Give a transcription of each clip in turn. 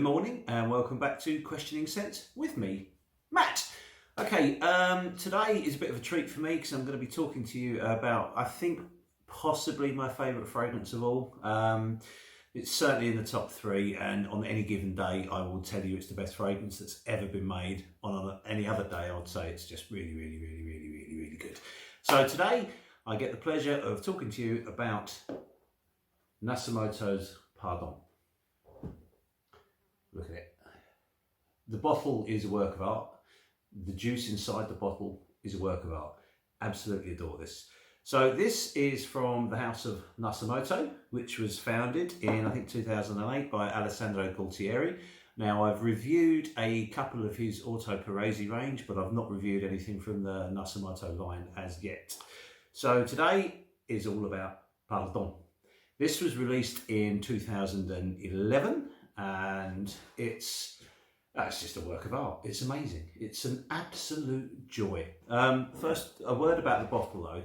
morning and welcome back to Questioning Scent with me, Matt. Okay, today is a bit of a treat for me because I'm going to be talking to you about, I think, possibly my favourite fragrance of all. It's certainly in the top three, and on any given day I will tell you it's the best fragrance that's ever been made. On any other day I would say it's just really good. So today I get the pleasure of talking to you about Nasomatto's Pardon. Look at it. The bottle is a work of art. The juice inside the bottle is a work of art. Absolutely adore this. So this is from the house of Nasomatto, which was founded in, I think, 2008 by Alessandro Gualtieri. Now, I've reviewed a couple of his Auto Paresi range, but I've not reviewed anything from the Nasomatto line as yet. So today is all about Pardon. This was released in 2011, and it's just a work of art. It's amazing. It's an absolute joy. First, a word about the bottle though.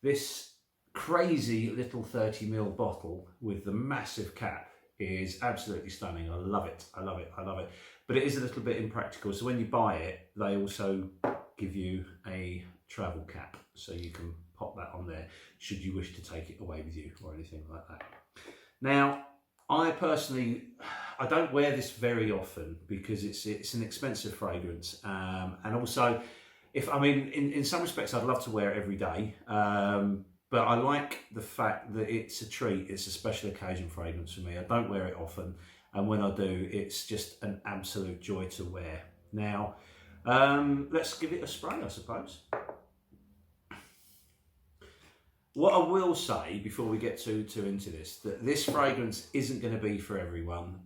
This crazy little 30ml bottle with the massive cap is absolutely stunning. I love it. I love it. I love it. But it is a little bit impractical. So when you buy it, they also give you a travel cap, so you can pop that on there should you wish to take it away with you or anything like that. Now, I personally, I don't wear this very often because it's an expensive fragrance, and also, in some respects I'd love to wear it every day, but I like the fact that it's a treat. It's a special occasion fragrance for me. I don't wear it often, and when I do, it's just an absolute joy to wear. Now, let's give it a spray, I suppose. What I will say before we get too into this, that this fragrance isn't going to be for everyone.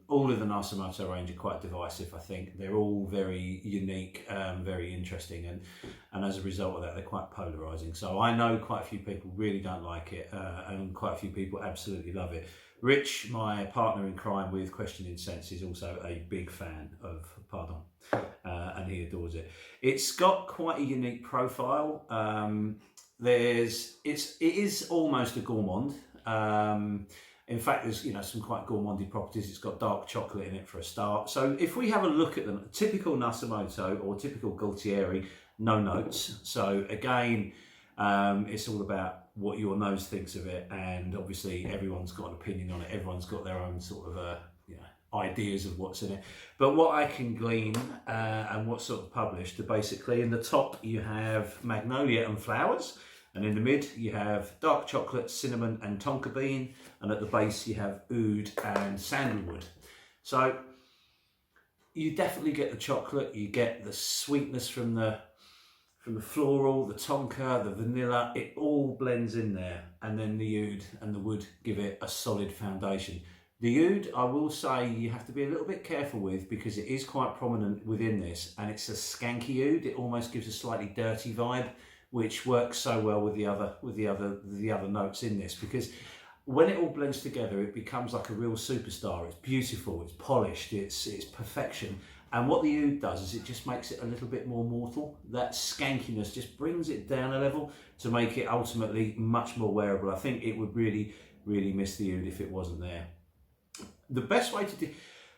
All of the Nasomatto range are quite divisive, I think. They're all very unique, very interesting, and as a result of that, they're quite polarising. So I know quite a few people really don't like it, and quite a few people absolutely love it. Rich, my partner in crime with Questioning Scents, is also a big fan of Pardon, and he adores it. It's got quite a unique profile. It is almost a gourmand. In fact, there's some quite gourmandy properties. It's got dark chocolate in it for a start. So if we have a look at them, typical Nasomatto or typical Gualtieri, no notes. So again, it's all about what your nose thinks of it, and obviously everyone's got an opinion on it. Everyone's got their own sort of ideas of what's in it. But what I can glean and what's sort of published are basically, in the top you have magnolia and flowers, and in the mid you have dark chocolate, cinnamon and tonka bean, and at the base you have oud and sandalwood. So you definitely get the chocolate, you get the sweetness from the floral, the tonka, the vanilla. It all blends in there, and then the oud and the wood give it a solid foundation. The oud, I will say, you have to be a little bit careful with because it is quite prominent within this, and it's a skanky oud. It almost gives a slightly dirty vibe, which works so well with the other notes in this, because when it all blends together, it becomes like a real superstar. It's beautiful, it's polished, it's perfection. And what the oud does is it just makes it a little bit more mortal. That skankiness just brings it down a level to make it ultimately much more wearable. I think it would really miss the oud if it wasn't there. The best way to do...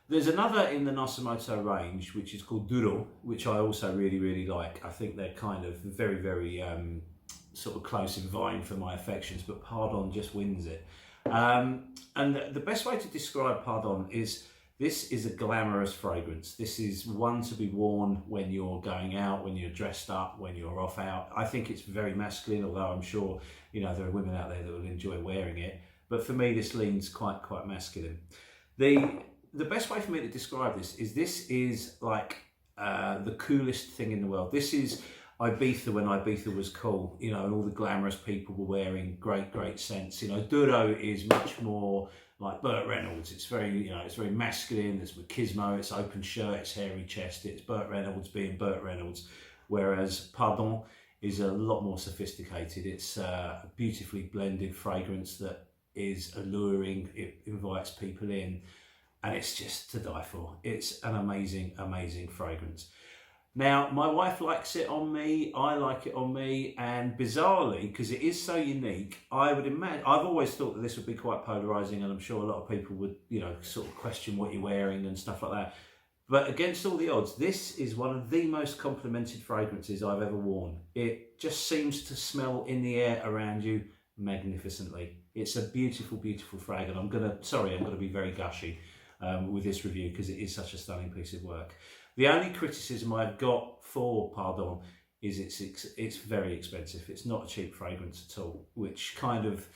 There's another in the Nasomatto range which is called Duro, which I also really like. I think they're kind of very sort of close in vying for my affections, but Pardon just wins it. And the best way to describe Pardon is, this is a glamorous fragrance. This is one to be worn when you're going out, when you're dressed up, when you're off out. I think it's very masculine, although I'm sure there are women out there that will enjoy wearing it. But for me, this leans quite masculine. The best way for me to describe this is like the coolest thing in the world. This is Ibiza when Ibiza was cool, and all the glamorous people were wearing great scents. Duro is much more like Burt Reynolds. It's very, it's very masculine. It's machismo. It's open shirt. It's hairy chest. It's Burt Reynolds being Burt Reynolds. Whereas Pardon is a lot more sophisticated. It's a beautifully blended fragrance that is alluring. It invites people in. And it's just to die for. It's an amazing fragrance. Now, my wife likes it on me, I like it on me, and bizarrely, because it is so unique, I would imagine, I've always thought that this would be quite polarising, and I'm sure a lot of people would, you know, sort of question what you're wearing and stuff like that. But against all the odds, this is one of the most complimented fragrances I've ever worn. It just seems to smell in the air around you magnificently. It's a beautiful, beautiful frag, and I'm gonna be very gushy with this review because it is such a stunning piece of work. The only criticism I've got for Pardon is it's very expensive. It's not a cheap fragrance at all, which kind of,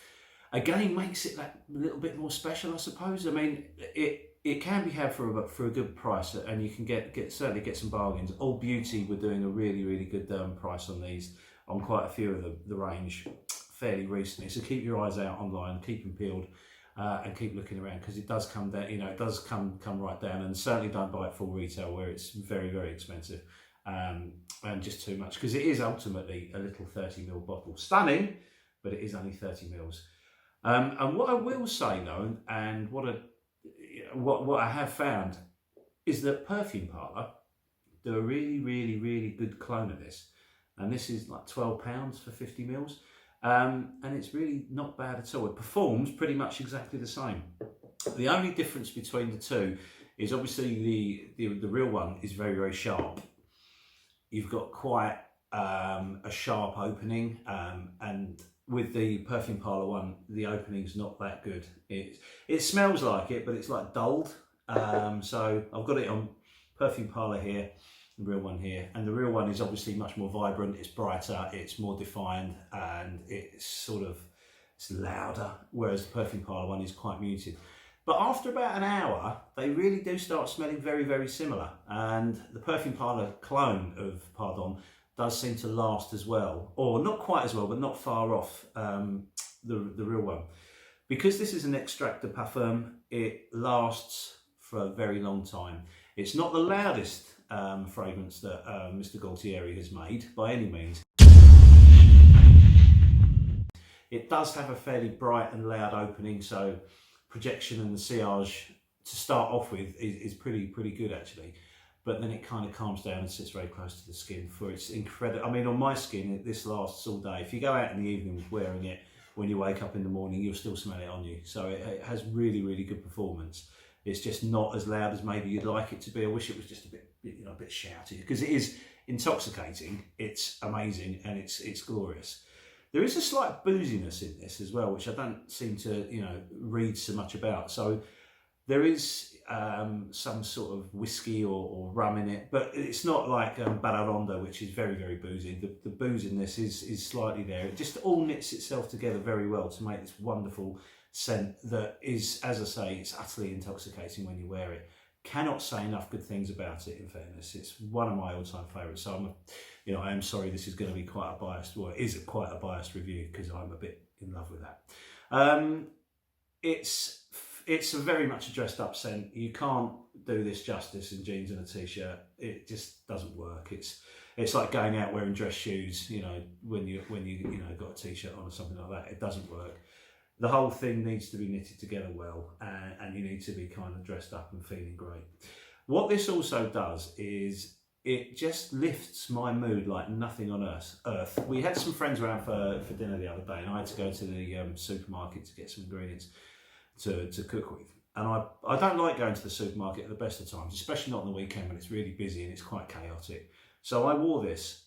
again, makes it that little bit more special, I suppose. I mean, it can be had for a good price, and you can certainly get some bargains. Old Beauty were doing a really, really good price on these, on quite a few of the range fairly recently. So keep your eyes out online, keep them peeled. And keep looking around, because it does come down, you know, it does come right down, and certainly don't buy it full retail where it's very, very expensive and just too much, because it is ultimately a little 30ml bottle. Stunning, but it is only 30ml. And what I will say though, and what I have found, is that Perfume Parlour do a really, really, really good clone of this, and this is like £12 for 50ml. And it's really not bad at all. It performs pretty much exactly the same. The only difference between the two is obviously the real one is very, very sharp. You've got quite a sharp opening, and with the Perfume Parlour one, the opening's not that good. It smells like it, but it's like dulled. So I've got it on Perfume Parlour here, the real one here, and the real one is obviously much more vibrant, it's brighter, it's more defined, and it's louder, whereas the Perfume Parlour one is quite muted. But after about an hour, they really do start smelling very, very similar, and the Perfume Parlour clone of Pardon does seem to last as well, or not quite as well, but not far off the real one. Because this is an extract de parfum, it lasts for a very long time. It's not the loudest fragrance that Mr. Gualtieri has made by any means. It does have a fairly bright and loud opening, so projection and the sillage to start off with is pretty good actually, but then it kind of calms down and sits very close to the skin for its incredible. I mean, on my skin this lasts all day. If you go out in the evening wearing it, when you wake up in the morning you'll still smell it on you, so it has really, really good performance. It's just not as loud as maybe you'd like it to be. I wish it was just a bit, you know, a bit shouty, because it is intoxicating. It's amazing, and it's glorious. There is a slight booziness in this as well, which I don't seem to, you know, read so much about. So there is some sort of whiskey or rum in it, but it's not like Bararondo, which is very, very boozy. The booze in this is slightly there. It just all knits itself together very well to make this wonderful scent that is, as I say, it's utterly intoxicating when you wear it. Cannot say enough good things about it, in fairness. It's one of my all-time favourites, so I am sorry this is going to be quite a biased, well, it is quite a biased review, because I'm a bit in love with that. It's a very much a dressed up scent. You can't do this justice in jeans and a t-shirt. It just doesn't work. It's like going out wearing dress shoes, you know, when you got a t-shirt on or something like that. It doesn't work. The whole thing needs to be knitted together well, and you need to be kind of dressed up and feeling great. What this also does is it just lifts my mood like nothing on earth. We had some friends around for dinner the other day, and I had to go to the supermarket to get some ingredients to cook with. And I don't like going to the supermarket at the best of times, especially not on the weekend when it's really busy and it's quite chaotic. So I wore this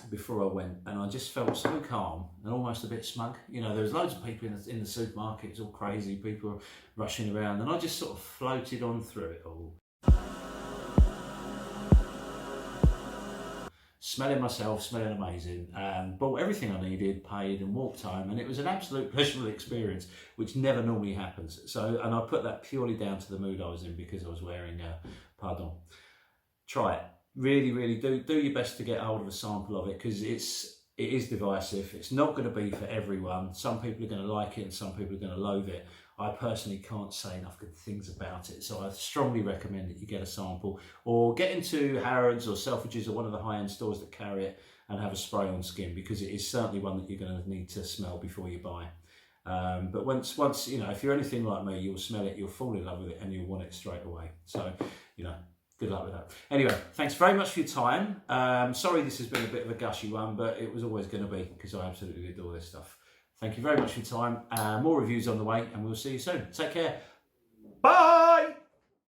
before I went, and I just felt so calm and almost a bit smug. You know, there's loads of people in the supermarket, it's all crazy, people are rushing around, and I just sort of floated on through it all. Smelling myself, smelling amazing, and bought everything I needed, paid, and walked home, and it was an absolute pleasurable experience, which never normally happens. So, and I put that purely down to the mood I was in, because I was wearing Pardon. Try it. Really, really do your best to get hold of a sample of it, because it is divisive. It's not going to be for everyone. Some people are going to like it and some people are going to loathe it. I personally can't say enough good things about it, so I strongly recommend that you get a sample, or get into Harrods or Selfridges or one of the high-end stores that carry it and have a spray on skin, because it is certainly one that you're going to need to smell before you buy. But once you know, if you're anything like me, you'll smell it, you'll fall in love with it, and you'll want it straight away. So, you know, Good luck with that. Anyway, thanks very much for your time. Sorry this has been a bit of a gushy one, but it was always going to be because I absolutely adore this stuff. Thank you very much for your time. More reviews on the way, and we'll see you soon. Take care. Bye!